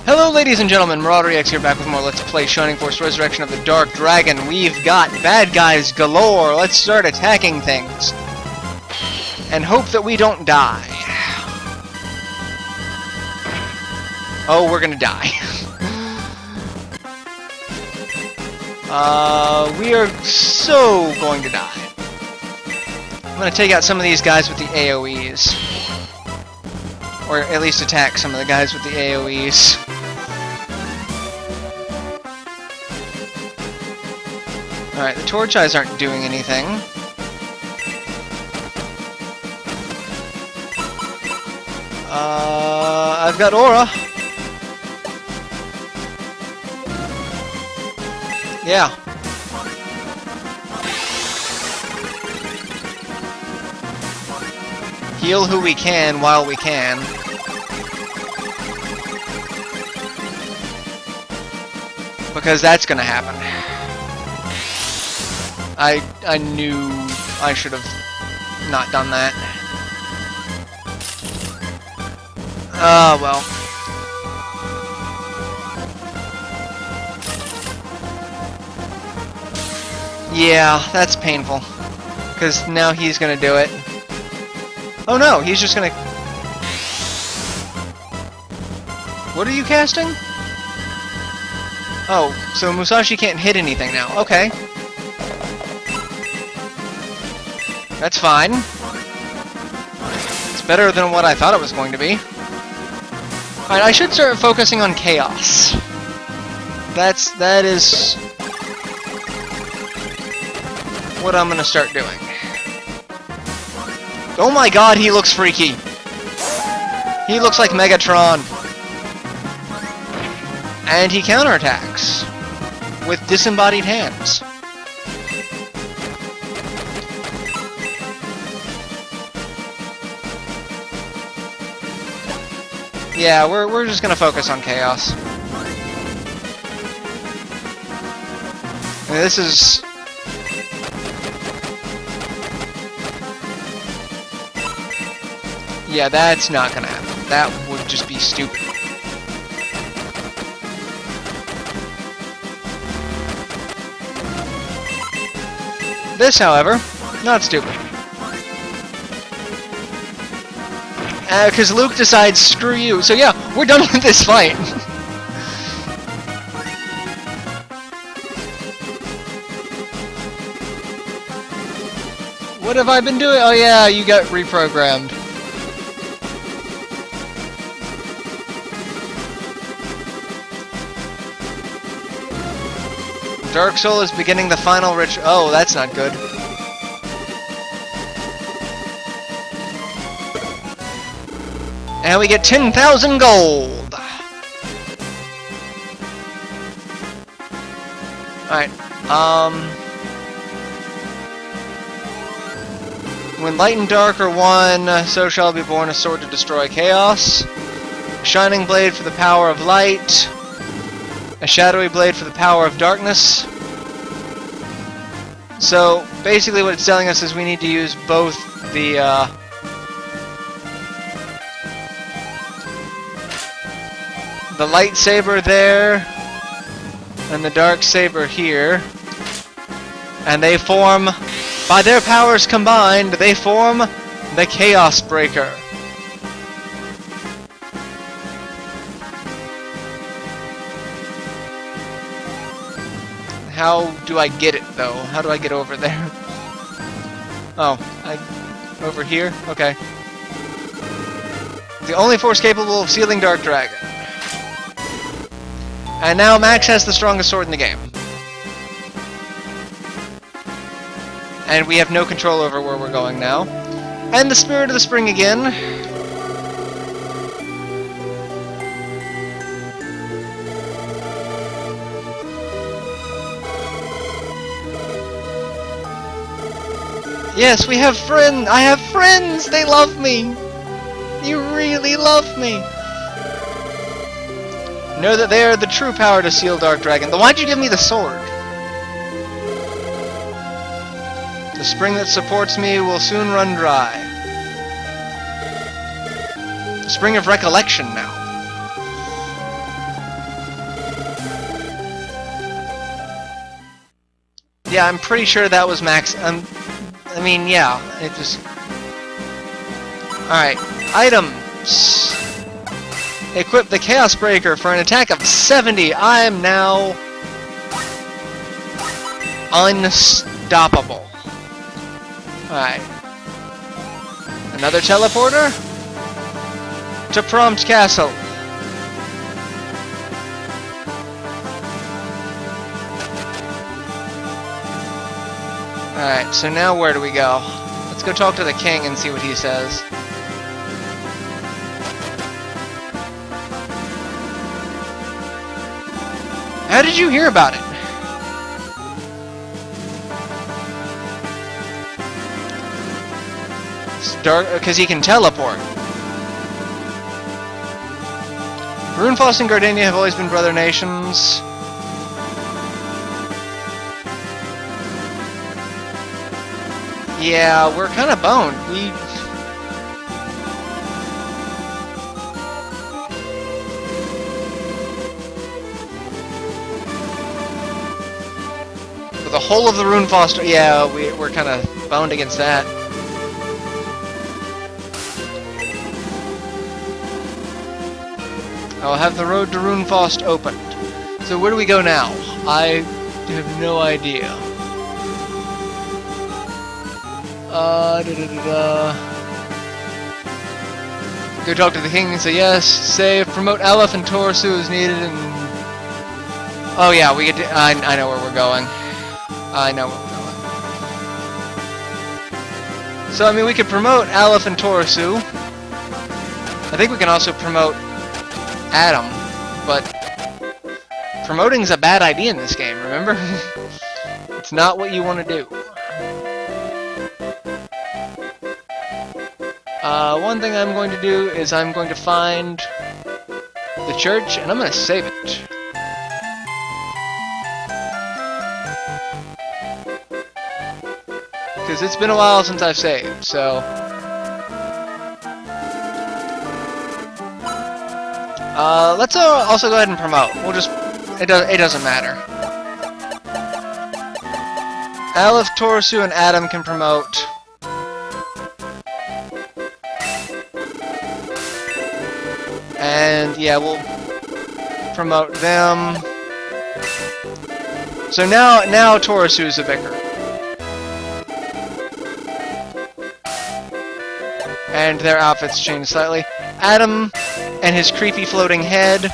Hello ladies and gentlemen, MarauderEX here back with more Let's Play Shining Force Resurrection of the Dark Dragon. We've got bad guys galore. Let's start attacking things. And hope that we don't die. Oh, we're gonna die. We are so going to die. I'm gonna take out some of these guys with the AoEs. Or at least attack some of the guys with the AoEs. Alright, the torch eyes aren't doing anything. I've got aura. Yeah. Heal who we can while we can. Because that's gonna happen. I knew I should have not done that. Oh, well. Yeah, that's painful. Because now he's gonna do it. Oh no, he's just gonna... What are you casting? Oh, so Musashi can't hit anything now. Okay. That's fine. It's better than what I thought it was going to be. Alright, I should start focusing on chaos. That is what I'm gonna start doing. Oh my god, he looks freaky. He looks like Megatron. And he counterattacks with disembodied hands. Yeah, we're just gonna focus on chaos. This is... Yeah, that's not gonna happen. That would just be stupid. This, however, not stupid. Because Luke decides, screw you. So yeah, we're done with this fight. What have I been doing? Oh yeah, you got reprogrammed. Dark Soul is beginning the final ritual. Oh, that's not good. And we get 10,000 gold! Alright, when light and dark are one, so shall be born a sword to destroy chaos. A shining blade for the power of light. A shadowy blade for the power of darkness. So, basically what it's telling us is we need to use both the, the lightsaber there, and the dark saber here, and they form, by their powers combined, they form the chaosbreaker. How do I get it, though? How do I get over there? Oh, over here? Okay. The only force capable of sealing Dark Dragon. And now Max has the strongest sword in the game. And we have no control over where we're going now. And the Spirit of the Spring again. Yes, we have friends! I have friends! They love me! You really love me! Know that they are the true power to seal Dark Dragon. Then why'd you give me the sword? The spring that supports me will soon run dry. The spring of recollection now. Yeah, I'm pretty sure that was max. I mean, yeah, it just. Alright, items. Equip the chaosbreaker for an attack of 70. I am now unstoppable. Alright. Another teleporter to Prompt Castle. Alright, so now where do we go? Let's go talk to the king and see what he says. How did you hear about it? Because he can teleport. Runefoss and Gardenia have always been brother nations. Yeah, we're kind of boned. The whole of the Runefoss, yeah, we're kind of boned against that. I'll have the road to Runefoss opened. So where do we go now? I have no idea. Go talk to the king and say yes. Save, promote Aleph and Torsu is needed, and oh yeah, we get to, I know where we're going. I know where we're going. So I mean, we could promote Aleph and Torsu. I think we can also promote Adam, but promoting's a bad idea in this game, remember? It's not what you want to do. One thing I'm going to do is I'm going to find the church, and I'm going to save it. Because it's been a while since I've saved, so... let's also go ahead and promote. We'll just... It doesn't matter. Aleph, Torsu, and Adam can promote. And yeah, we'll promote them. So now Torsu is a vicar. And their outfits change slightly. Adam and his creepy floating head.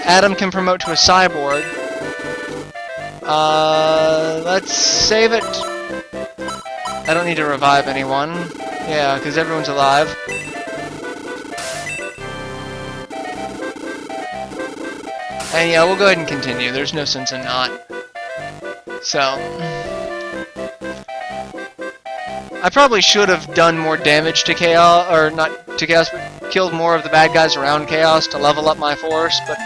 Adam can promote to a cyborg. Let's save it. I don't need to revive anyone. Yeah, because everyone's alive. And yeah, we'll go ahead and continue. There's no sense in not. So... I probably should have done more damage to Chaos, or not to Chaos, but killed more of the bad guys around Chaos to level up my force, but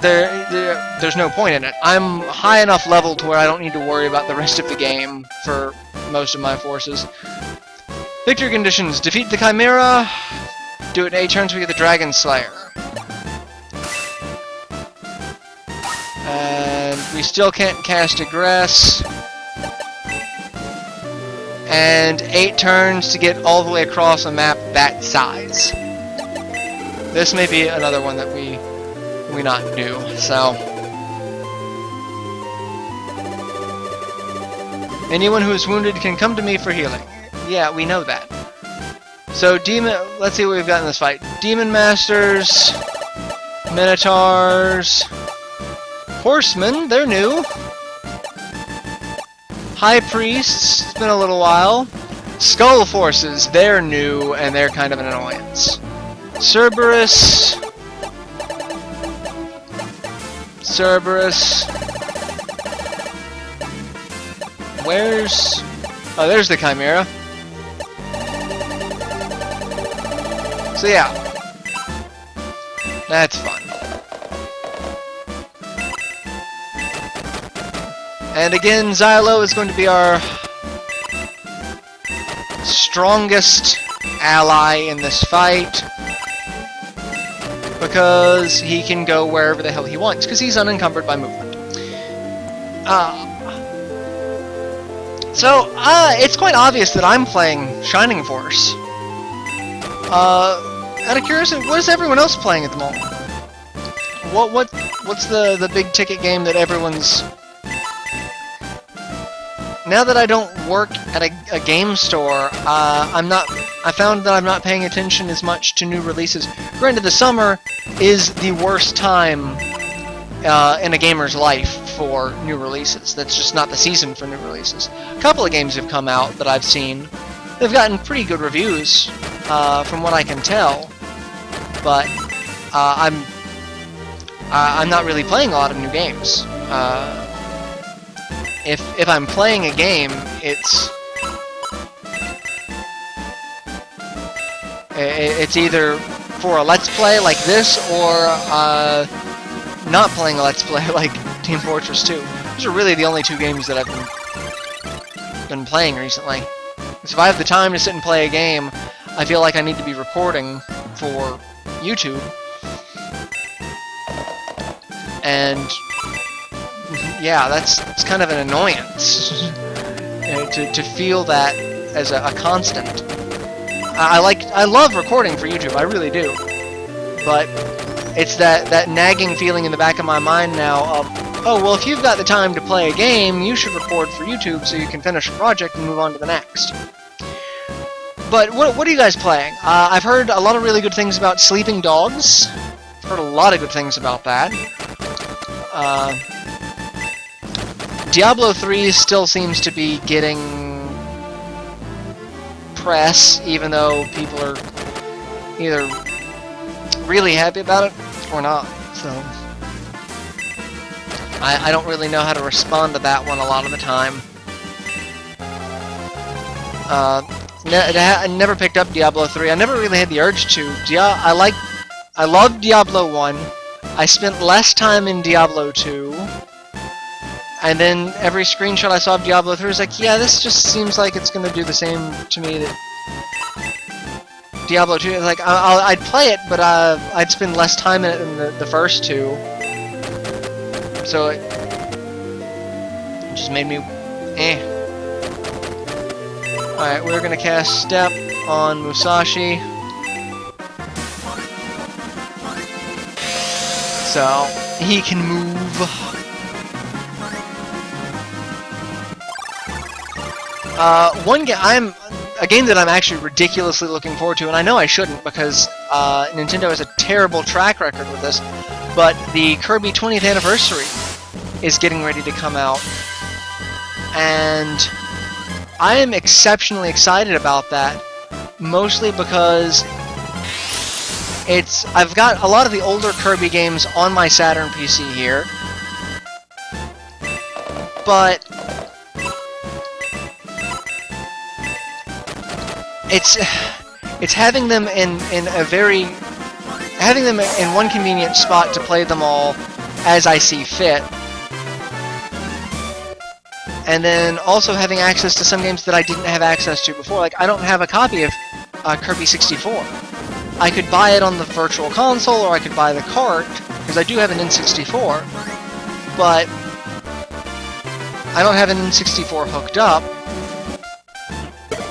there's no point in it. I'm high enough level to where I don't need to worry about the rest of the game for most of my forces. Victory conditions: defeat the Chimera, do it in 8 turns, we get the Dragon Slayer. And we still can't cast Aggress. And 8 turns to get all the way across a map that size. This may be another one that we not do, so... Anyone who is wounded can come to me for healing. Yeah, we know that. So, let's see what we've got in this fight. Demon Masters, Minotaurs, Horsemen, they're new. High Priests, it's been a little while. Skull Forces, they're new, and they're kind of an annoyance. Cerberus. Where's... Oh, there's the Chimera. So yeah. That's fun. And again, Xylo is going to be our strongest ally in this fight. because he can go wherever the hell he wants, because he's unencumbered by movement. So, it's quite obvious that I'm playing Shining Force. Out of curiosity, what is everyone else playing at the moment? What's the big ticket game that everyone's... Now that I don't work at a game store, I found that I'm not paying attention as much to new releases. Granted, the summer is the worst time in a gamer's life for new releases. That's just not the season for new releases. A couple of games have come out that I've seen. They've gotten pretty good reviews, from what I can tell. But I'm not really playing a lot of new games. If I'm playing a game, it's either for a Let's Play like this, or not playing a Let's Play like Team Fortress 2. Those are really the only two games that I've been playing recently. So if I have the time to sit and play a game, I feel like I need to be recording for YouTube. And yeah, that's kind of an annoyance to feel that as a constant. I love recording for YouTube, I really do. But it's that nagging feeling in the back of my mind now of, oh, well, if you've got the time to play a game, you should record for YouTube so you can finish a project and move on to the next. But what are you guys playing? I've heard a lot of really good things about Sleeping Dogs. I've heard a lot of good things about that. Diablo 3 still seems to be getting press, even though people are either really happy about it or not. So I don't really know how to respond to that one a lot of the time. I never picked up Diablo 3. I never really had the urge to. I loved Diablo 1. I spent less time in Diablo 2. And then every screenshot I saw of Diablo 3 was like, yeah, this just seems like it's going to do the same to me that Diablo 2. Like, I'd play it, but I'd spend less time in it than the first two. So it just made me, eh. Alright, we're going to cast Step on Musashi. So he can move. A game that I'm actually ridiculously looking forward to, and I know I shouldn't because Nintendo has a terrible track record with this, but the Kirby 20th Anniversary is getting ready to come out, and I am exceptionally excited about that, mostly because I've got a lot of the older Kirby games on my Saturn PC here, but it's having them in one convenient spot to play them all as I see fit, and then also having access to some games that I didn't have access to before. Like, I don't have a copy of Kirby 64. I could buy it on the Virtual Console, or I could buy the cart, because I do have an N64, but I don't have an N64 hooked up,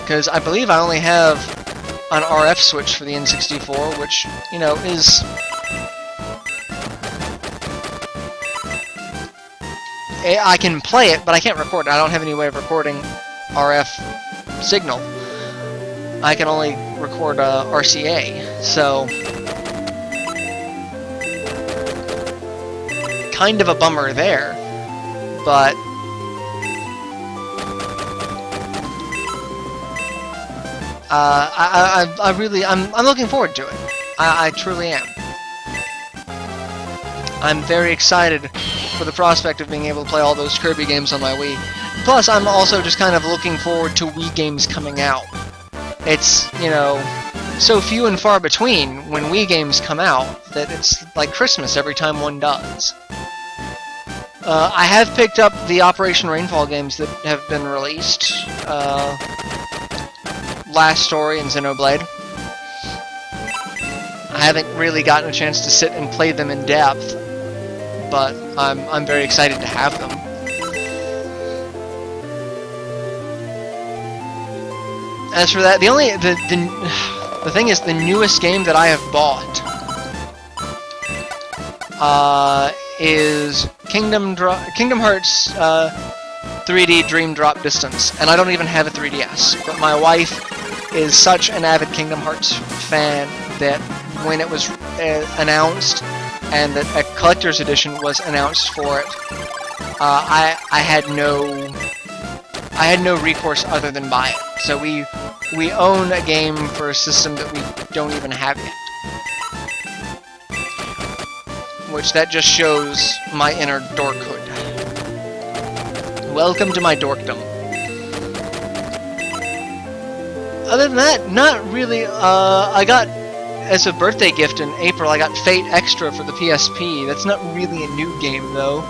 because I believe I only have an RF switch for the N64, which, you know, is... I can play it, but I can't record it. I don't have any way of recording RF signal. I can only record RCA, so... kind of a bummer there, but... I'm looking forward to it. I truly am. I'm very excited for the prospect of being able to play all those Kirby games on my Wii. Plus, I'm also just kind of looking forward to Wii games coming out. It's, you know, so few and far between when Wii games come out that it's like Christmas every time one does. I have picked up the Operation Rainfall games that have been released. Last Story and Xenoblade. I haven't really gotten a chance to sit and play them in depth, but I'm very excited to have them. As for that, the thing is, the newest game that I have bought is Kingdom Hearts 3D Dream Drop Distance, and I don't even have a 3DS, but my wife is such an avid Kingdom Hearts fan that when it was announced and that a collector's edition was announced for it, I had no recourse other than buy it. So we own a game for a system that we don't even have yet. Which that just shows my inner dorkhood. Welcome to my dorkdom. Other than that, not really. I got, as a birthday gift in April, I got Fate Extra for the PSP. That's not really a new game, though.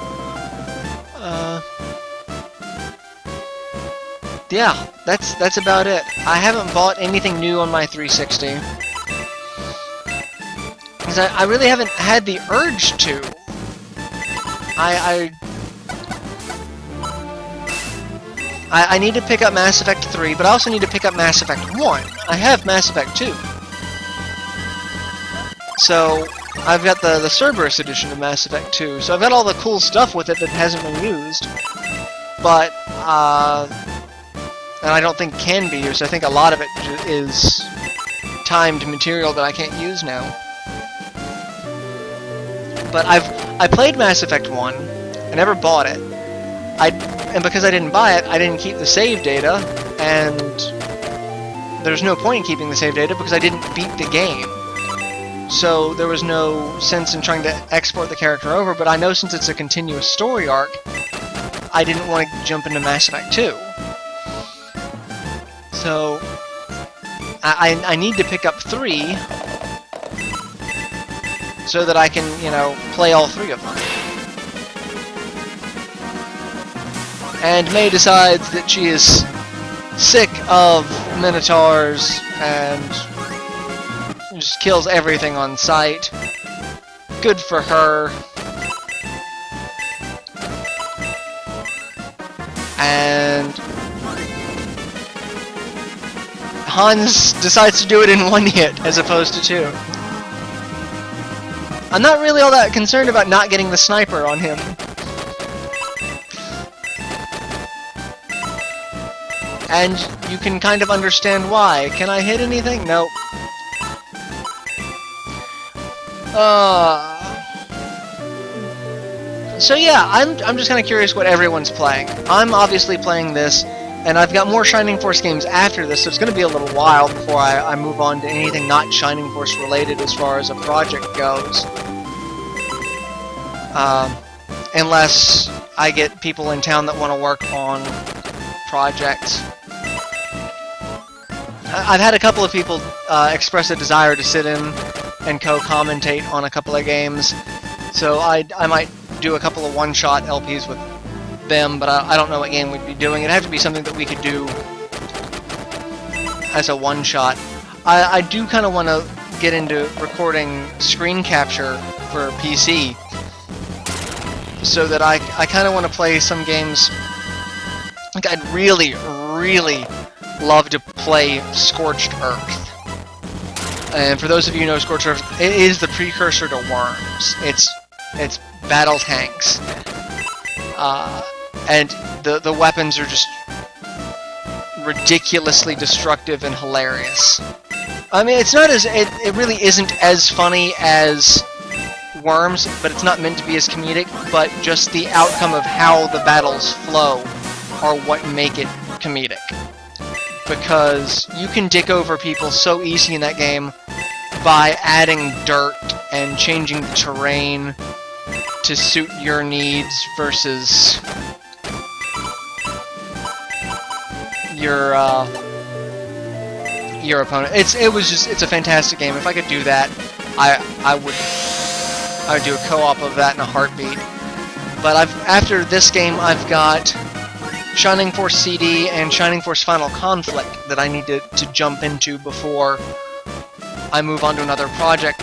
Yeah, that's about it. I haven't bought anything new on my 360. Because I really haven't had the urge to. I need to pick up Mass Effect 3, but I also need to pick up Mass Effect 1. I have Mass Effect 2. So, I've got the Cerberus edition of Mass Effect 2, so I've got all the cool stuff with it that hasn't been used. But, and I don't think can be used. I think a lot of it is timed material that I can't use now. But I played Mass Effect 1. I never bought it. And because I didn't buy it, I didn't keep the save data, and there's no point in keeping the save data because I didn't beat the game. So there was no sense in trying to export the character over, but I know since it's a continuous story arc, I didn't want to jump into Mass Effect 2. So I need to pick up 3 so that I can, you know, play all 3 of them. And May decides that she is sick of Minotaurs and just kills everything on sight. Good for her. And Hans decides to do it in 1 hit as opposed to 2. I'm not really all that concerned about not getting the sniper on him. And you can kind of understand why. Can I hit anything? Nope. So yeah, I'm just kind of curious what everyone's playing. I'm obviously playing this, and I've got more Shining Force games after this, so it's going to be a little while before I move on to anything not Shining Force related as far as a project goes. Unless I get people in town that want to work on projects. I've had a couple of people express a desire to sit in and co-commentate on a couple of games, so I might do a couple of one-shot LPs with them, but I don't know what game we'd be doing. It'd have to be something that we could do as a one-shot. I do kind of want to get into recording screen capture for PC, so that I kind of want to play some games. Like, I'd really, really love to play Scorched Earth. And for those of you who know Scorched Earth, it is the precursor to Worms. It's battle tanks. And the weapons are just ridiculously destructive and hilarious. I mean, it's not as... It really isn't as funny as Worms, but it's not meant to be as comedic, but just the outcome of how the battles flow are what make it comedic. Because you can dick over people so easy in that game by adding dirt and changing the terrain to suit your needs versus your opponent. It's a fantastic game. If I could do that, I would do a co-op of that in a heartbeat. But after this game, I've got Shining Force CD and Shining Force Final Conflict that I need to jump into before I move on to another project.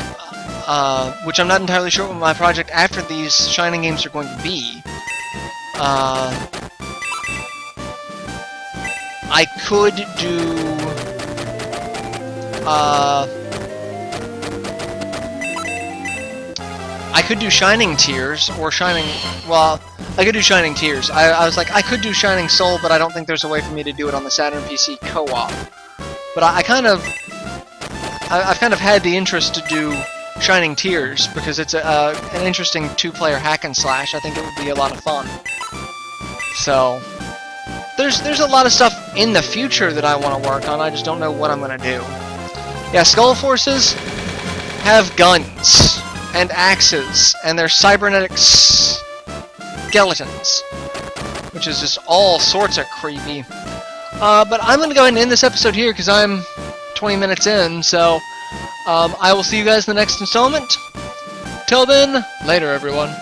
which I'm not entirely sure what my project after these Shining games are going to be. I could do... I could do Shining Tears, or Shining... Well, I could do Shining Tears. I was like, I could do Shining Soul, but I don't think there's a way for me to do it on the Saturn PC co-op. But I've kind of had the interest to do Shining Tears, because it's an interesting two-player hack and slash. I think it would be a lot of fun. So, there's a lot of stuff in the future that I want to work on, I just don't know what I'm going to do. Yeah, Skull Forces have guns, and axes, and they're cybernetic skeletons, which is just all sorts of creepy. But I'm going to go ahead and end this episode here, because I'm 20 minutes in, so I will see you guys in the next installment. Till then, later everyone.